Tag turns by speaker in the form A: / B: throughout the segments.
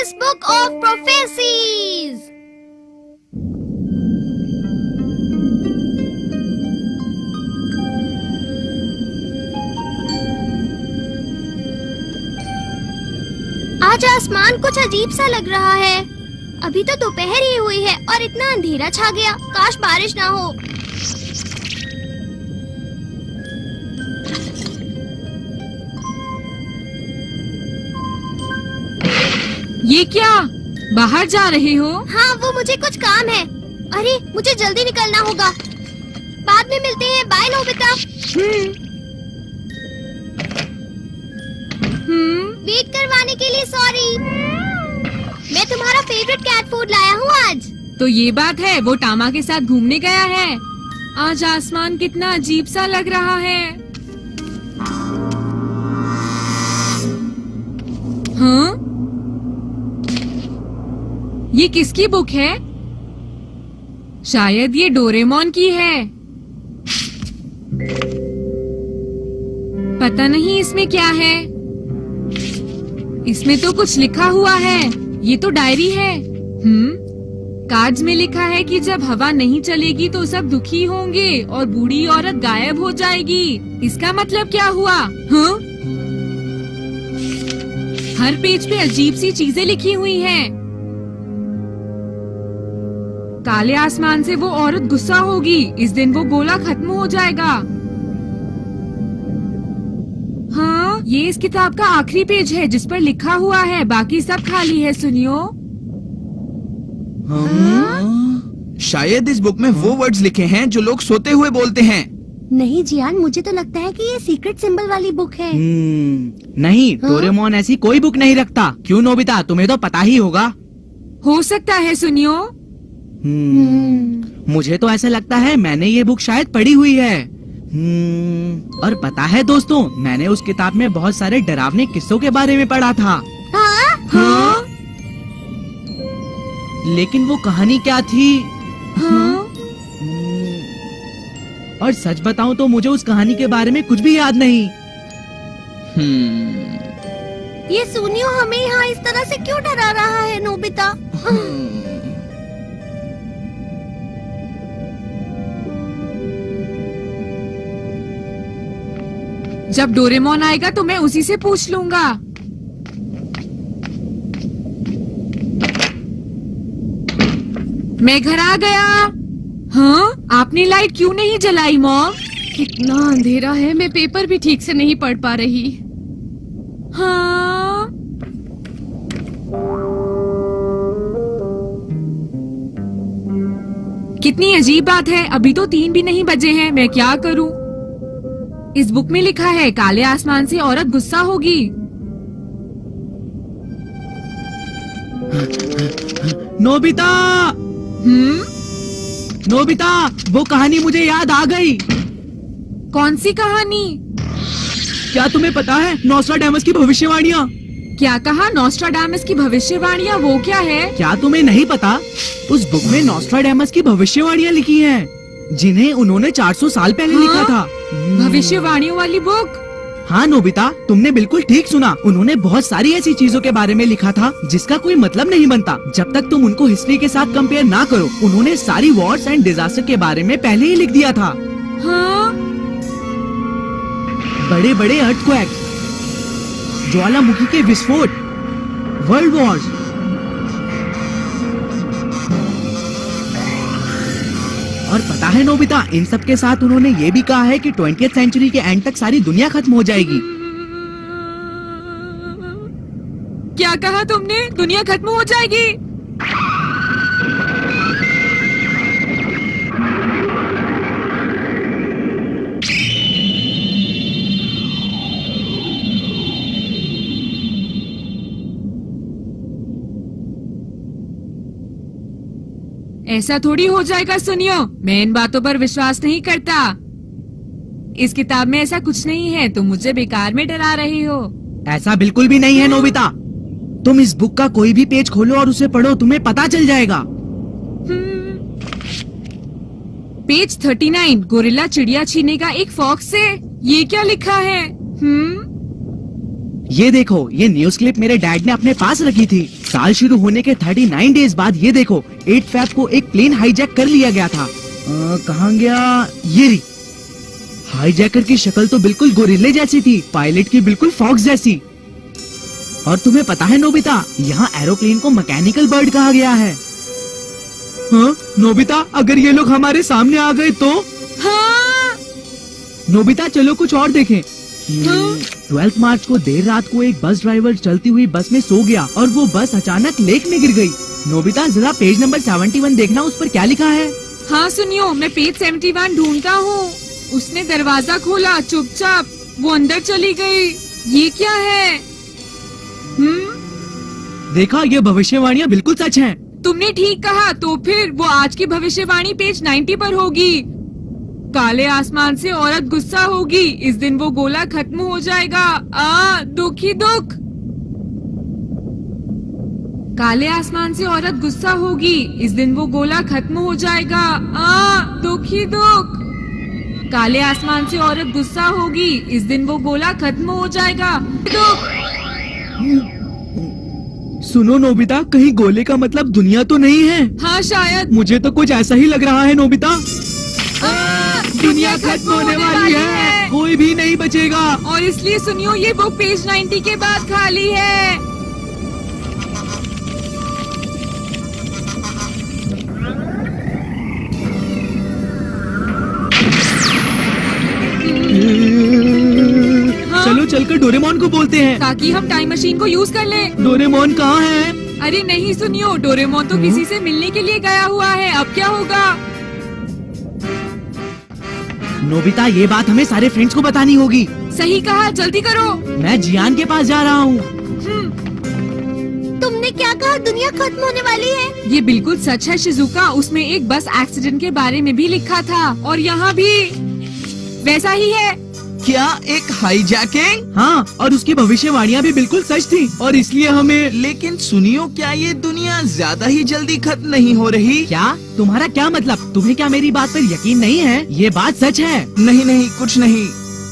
A: Guinness Book of Prophecies. आज आसमान कुछ अजीब सा लग रहा है। अभी तो दोपहर ही हुई है और इतना अंधेरा छा गया। काश बारिश ना हो।
B: ये क्या? बाहर जा रहे हो?
A: हाँ, वो मुझे कुछ काम है। अरे, मुझे जल्दी निकलना होगा। बाद में मिलते हैं। Bye Nobita. वेट करवाने के लिए सॉरी। मैं तुम्हारा फेवरेट कैट फूड लाया हूँ आज।
B: तो ये बात है, वो टामा के साथ घूमने गया है। आज आसमान कितना अजीब सा लग रहा है। हाँ? ये किसकी बुक है? शायद ये डोरेमोन की है। पता नहीं इसमें क्या है। इसमें तो कुछ लिखा हुआ है। ये तो डायरी है। कार्ड्स में लिखा है कि जब हवा नहीं चलेगी तो सब दुखी होंगे और बूढ़ी औरत गायब हो जाएगी। इसका मतलब क्या हुआ? हाँ? हर पेज पे अजीब सी चीजें लिखी हुई हैं। काले आसमान से वो औरत गुस्सा होगी। इस दिन वो गोला खत्म हो जाएगा। हाँ, ये इस किताब का आखिरी पेज है जिस पर लिखा हुआ है। बाकी सब खाली है। सुनियो।
C: शायद इस बुक में वो वर्ड्स लिखे हैं जो लोग सोते हुए बोलते हैं।
A: नहीं जियान, मुझे तो लगता है कि ये सीक्रेट सिंबल वाली बुक है।
D: नहीं, डोरेमोन ऐसी कोई बुक नहीं रखता। क्यों नोबिता, तुम्हें तो पता ही होगा।
B: हो सकता है। सुनियो।
D: मुझे तो ऐसा लगता है मैंने ये बुक शायद पढ़ी हुई है। और पता है दोस्तों, मैंने उस किताब में बहुत सारे डरावने किस्सों के बारे में पढ़ा था।
B: हाँ?
D: लेकिन वो कहानी क्या थी? और सच बताऊं तो मुझे उस कहानी के बारे में कुछ भी याद नहीं।
A: ये सुनियो हमें यहाँ इस तरह से क्यों डरा रहा है नोबिता?
B: जब डोरेमोन आएगा तो मैं उसी से पूछ लूंगा। मैं घर आ गया। हाँ? आपने लाइट क्यों नहीं जलाई मॉम?
E: कितना अंधेरा है, मैं पेपर भी ठीक से नहीं पढ़ पा रही।
B: हाँ? कितनी अजीब बात है। अभी तो 3 भी नहीं बजे हैं। मैं क्या करूं? इस बुक में लिखा है काले आसमान से औरत गुस्सा होगी।
D: नोबिता! नोबिता, वो कहानी मुझे याद आ गई।
B: कौन सी कहानी?
D: क्या तुम्हें पता है नोस्ट्राडामस की भविष्यवाणियाँ?
B: क्या कहा? नोस्ट्राडामस की भविष्यवाणियाँ? वो क्या है?
D: क्या तुम्हें नहीं पता? उस बुक में नोस्ट्राडामस की भविष्यवाणियाँ लिखी हैं, जिन्हें उन्होंने 400 साल पहले लिखा था।
B: भविष्यवाणियों वाली बुक?
D: हाँ नोबिता, तुमने बिल्कुल ठीक सुना। उन्होंने बहुत सारी ऐसी चीजों के बारे में लिखा था जिसका कोई मतलब नहीं बनता जब तक तुम उनको हिस्ट्री के साथ कंपेयर ना करो। उन्होंने सारी वॉर्स एंड डिजास्टर के बारे में पहले ही लिख दिया था।
B: हाँ?
D: बड़े बड़े अर्थक्वेक, ज्वालामुखी के विस्फोट, वर्ल्ड वॉर्स, और पता है नोबिता, इन सब के साथ उन्होंने ये भी कहा है कि 20th सेंचुरी के एंड तक सारी दुनिया खत्म हो जाएगी।
B: क्या कहा तुमने? दुनिया खत्म हो जाएगी? ऐसा थोड़ी हो जाएगा। सुनियो, मैं इन बातों पर विश्वास नहीं करता। इस किताब में ऐसा कुछ नहीं है। तुम मुझे बेकार में डरा रही हो।
D: ऐसा बिल्कुल भी नहीं है नोबिता। तुम इस बुक का कोई भी पेज खोलो और उसे पढ़ो, तुम्हें पता चल जाएगा।
B: पेज 39, गोरिल्ला चिड़िया छीनेगा एक फॉक्स से। ये क्या लिखा है?
D: ये देखो, ये न्यूज क्लिप मेरे डैड ने अपने पास रखी थी। साल शुरू होने के 39 डेज बाद ये देखो, 8 फैब को एक प्लेन हाईजैक कर लिया गया था। कहाँ गया? ये रही। हाईजैकर की शक्ल तो बिल्कुल गोरिल्ले जैसी थी, पायलट की बिल्कुल फॉक्स जैसी। और तुम्हें पता है नोबिता, यहाँ एरोप्लेन को मैकेनिकल बर्ड कहा गया है। हाँ नोबिता, अगर ये लोग हमारे सामने आ गए तो?
B: हाँ।
D: नोबिता चलो कुछ और देखें। 12 मार्च को देर रात को एक बस ड्राइवर चलती हुई बस में सो गया और वो बस अचानक लेक में गिर गई। नोबिता जरा पेज नंबर 71 देखना, उस पर क्या लिखा है?
B: हाँ सुनियो, मैं पेज 71 ढूंढता हूँ। उसने दरवाजा खोला, चुपचाप वो अंदर चली गई। ये क्या है?
D: देखा, ये भविष्यवाणियाँ बिल्कुल सच हैं।
B: तुमने ठीक कहा। तो फिर वो आज की भविष्यवाणी पेज 90 पर होगी। काले आसमान से औरत गुस्सा होगी, इस दिन वो गोला खत्म हो जाएगा। दुख ही दुख। काले आसमान से औरत गुस्सा होगी, इस दिन वो गोला खत्म हो जाएगा। दुख ही दुख। काले आसमान से औरत गुस्सा होगी, इस दिन वो गोला खत्म हो जाएगा। दुख।
D: सुनो नोबिता, कहीं गोले का मतलब दुनिया तो नहीं है?
B: हाँ शायद।
D: मुझे तो कुछ ऐसा ही लग रहा है नोबिता। दुनिया खत्म होने वाली है, कोई भी नहीं बचेगा।
B: और इसलिए सुनियो, ये बुक पेज 90 के बाद खाली है।
D: चलो चलकर डोरेमोन को बोलते हैं
B: ताकि हम टाइम मशीन को यूज कर लें।
D: डोरेमोन कहाँ है?
B: अरे नहीं सुनियो, डोरेमोन तो किसी से मिलने के लिए गया हुआ है। अब क्या होगा?
D: नोबिता, ये बात हमें सारे फ्रेंड्स को बतानी होगी।
B: सही कहा, जल्दी करो।
D: मैं जियान के पास जा रहा हूँ।
A: तुमने क्या कहा? दुनिया खत्म होने वाली है?
B: ये बिल्कुल सच है शिजुका। उसमें एक बस एक्सीडेंट के बारे में भी लिखा था और यहाँ भी वैसा ही है।
C: क्या एक हाईजैकिंग?
D: हाँ, और उसकी भविष्यवाणियाँ भी बिल्कुल सच थी और इसलिए हमें।
C: लेकिन सुनियो, क्या ये दुनिया ज्यादा ही जल्दी खत्म नहीं हो रही?
D: क्या? तुम्हारा क्या मतलब? तुम्हें क्या मेरी बात पर यकीन नहीं है? ये बात सच है।
C: नहीं नहीं, कुछ नहीं।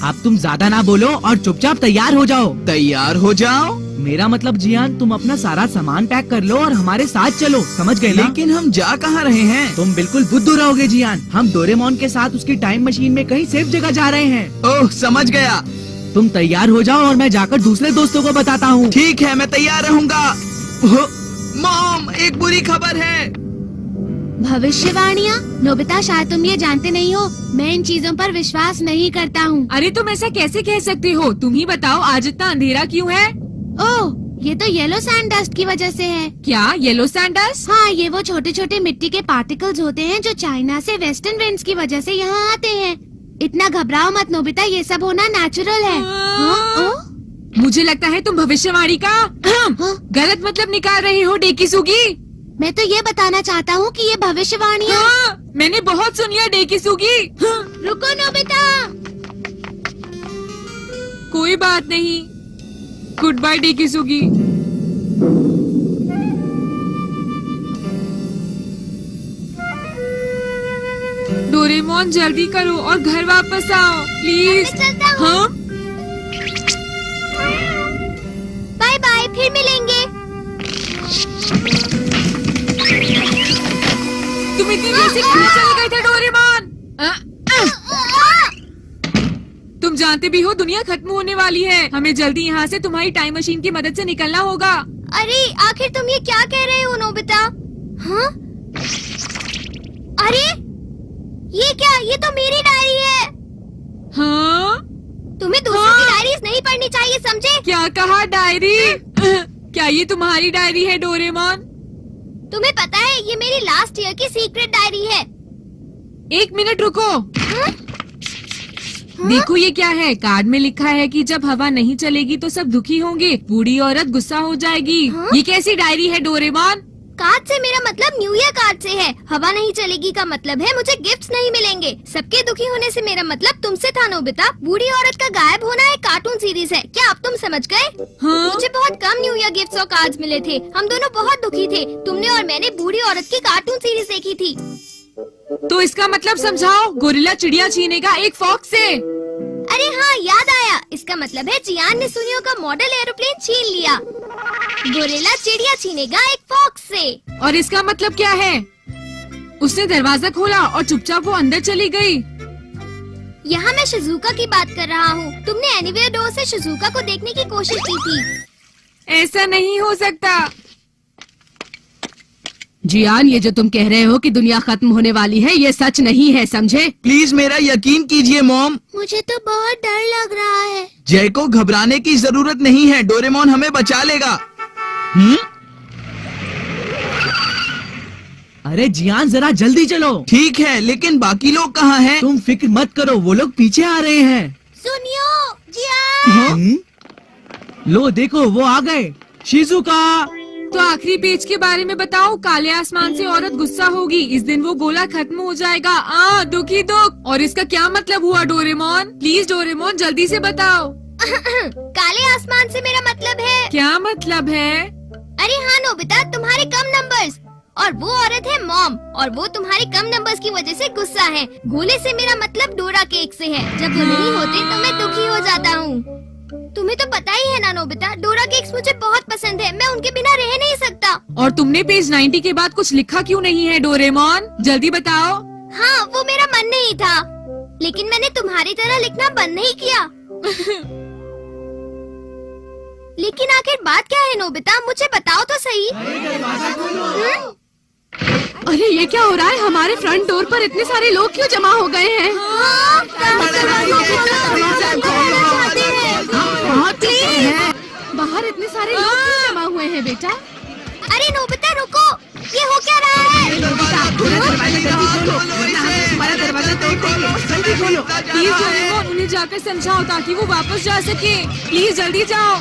D: अब तुम ज्यादा ना बोलो और चुपचाप तैयार हो जाओ।
C: तैयार हो जाओ?
D: मेरा मतलब जियान, तुम अपना सारा सामान पैक कर लो और हमारे साथ चलो, समझ गए ना?
C: लेकिन हम जा कहाँ रहे हैं?
D: तुम बिल्कुल बुद्धू रहोगे जियान। हम डोरेमोन के साथ उसकी टाइम मशीन में कहीं सेफ जगह जा रहे हैं।
C: ओह, समझ गया।
D: तुम तैयार हो जाओ और मैं जाकर दूसरे दोस्तों को बताता हूँ।
C: ठीक है, मैं तैयार रहूँगा। मॉम, एक बुरी खबर है।
A: भविष्यवाणियाँ? नोबिता, शायद तुम ये जानते नहीं हो, मैं इन चीजों पर विश्वास नहीं करता हूँ।
B: अरे तुम ऐसा कैसे कह सकते हो? तुम ही बताओ, आज इतना अंधेरा क्यों है?
A: ओह, ये तो येलो सैंड डस्ट की वजह से है।
B: क्या येलो सैंड डस्ट?
A: हाँ, ये वो छोटे छोटे मिट्टी के पार्टिकल्स होते हैं जो चाइना से वेस्टर्न विंड्स की वजह से यहाँ आते हैं। इतना घबराओ मत नोबिता, ये सब होना नेचुरल है।
B: मुझे लगता है तुम भविष्यवाणी का गलत मतलब निकाल रही हो डेकिसुगी।
A: मैं तो ये बताना चाहता हूँ कि ये भविष्यवाणियाँ।
B: मैंने बहुत सुनी है डेकिसुगी।
A: रुको नोबिता।
B: कोई बात नहीं। Good bye Dekisugi. डोरेमोन जल्दी करो और घर वापस आओ प्लीज।
A: मैं चलता हूँ।
B: हाँ?
A: बाय बाय, फिर मिलेंगे।
B: तुम इतनी देर से कहाँ चले गए थे डोरेमोन? तुम जानते भी हो दुनिया खत्म होने वाली है। हमें जल्दी यहाँ से तुम्हारी टाइम मशीन की मदद से निकलना होगा।
A: अरे आखिर तुम ये क्या कह रहे हो नोबिता? हाँ? अरे ये क्या? ये तो मेरी डायरी है।
B: हाँ?
A: तुम्हें दूसरों की डायरीज नहीं पढ़नी चाहिए, समझे?
B: क्या कहा? डायरी? क्या ये तुम्हारी डायरी है डोरेमोन?
A: तुम्हें पता है ये मेरी लास्ट ईयर की सीक्रेट डायरी है।
B: एक मिनट रुको।
A: हाँ?
B: देखो ये क्या है? कार्ड में लिखा है कि जब हवा नहीं चलेगी तो सब दुखी होंगे, बूढ़ी औरत गुस्सा हो जाएगी।
A: हाँ?
B: ये कैसी डायरी है डोरेमोन?
A: कार्ड से मेरा मतलब न्यू ईयर कार्ड से है। हवा नहीं चलेगी का मतलब है मुझे गिफ्ट्स नहीं मिलेंगे। सबके दुखी होने से मेरा मतलब तुमसे था नोबिता। बूढ़ी औरत का गायब होना एक कार्टून सीरीज है। क्या अब तुम समझ गए?
B: हाँ?
A: मुझे बहुत कम न्यू ईयर गिफ्ट्स और कार्ड्स मिले थे। हम दोनों बहुत दुखी थे। तुमने और मैंने बूढ़ी औरत की कार्टून सीरीज देखी थी।
B: तो इसका मतलब समझाओ। गोरिल्ला चिड़िया छीनेगा एक फॉक्स से।
A: अरे हाँ, हाँ, याद आया। इसका मतलब है जियान ने सुनियो का मॉडल एरोप्लेन छीन लिया। गोरिल्ला चिड़िया छीनेगा एक फॉक्स से।
B: और इसका मतलब क्या है? उसने दरवाजा खोला और चुपचाप वो अंदर चली गई।
A: यहाँ मैं शिजुका की बात कर रहा हूँ। तुमने एनीवेयर डोर से शिजुका को देखने की कोशिश की थी।
B: ऐसा नहीं हो सकता।
E: जियान, ये जो तुम कह रहे हो कि दुनिया खत्म होने वाली है, ये सच नहीं है, समझे?
C: प्लीज मेरा यकीन कीजिए मॉम।
A: मुझे तो बहुत डर लग रहा है।
C: जय को घबराने की जरूरत नहीं है, डोरेमोन हमें बचा लेगा।
D: अरे जियान, जरा जल्दी चलो।
C: ठीक है, लेकिन बाकी लोग कहाँ हैं?
D: तुम फिक्र मत करो, वो लोग पीछे आ रहे हैं।
A: सुनियो, जियान।
D: लो देखो, वो आ गए। शिजुका।
B: तो आखिरी पेज के बारे में बताओ। काले आसमान से औरत गुस्सा होगी, इस दिन वो गोला खत्म हो जाएगा। दुखी दुख। और इसका क्या मतलब हुआ डोरेमोन? प्लीज डोरेमोन जल्दी से बताओ।
A: काले आसमान से मेरा मतलब है।
B: क्या मतलब है?
A: अरे हाँ नोबिता, तुम्हारे कम नंबर्स। और वो औरत है मॉम, और वो तुम्हारे कम नंबर्स की वजह से गुस्सा है। गोले से मेरा मतलब डोरा केक से है। जब वो नहीं होते तो मैं दुखी हो जाता हूँ। तुम्हें तो पता ही है ना नोबिता, डोरा केक्स मुझे बहुत पसंद है। मैं उनके बिना रह नहीं सकता।
B: और तुमने पेज 90 के बाद कुछ लिखा क्यों नहीं है डोरेमोन? जल्दी बताओ।
A: हाँ, वो मेरा मन नहीं था, लेकिन मैंने तुम्हारी तरह लिखना बंद नहीं किया। लेकिन आखिर बात क्या है नोबिता, मुझे बताओ तो सही।
E: अरे ये क्या हो रहा है? हमारे फ्रंट डोर पर इतने सारे लोग क्यों जमा हो गए हैं? बाहर इतने सारे लोग क्यों जमा हुए हैं बेटा?
A: अरे नोबिता रुको, ये हो क्या रहा है?
B: प्लीज डोरेमोन, उन्हें जाकर समझाओ ताकि वो वापस जा सके। प्लीज जल्दी जाओ।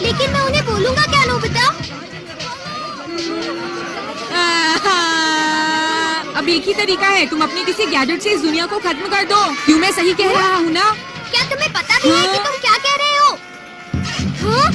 A: लेकिन मैं उन्हें बोलूँगा क्या नोबिता?
B: अब एक ही तरीका है, तुम अपने किसी गैजेट से इस दुनिया को खत्म कर दो। क्यों मैं सही कह रहा हूँ ना?
A: क्या तुम्हें पता भी है कि तुम क्या कह रहे हो? हाँ?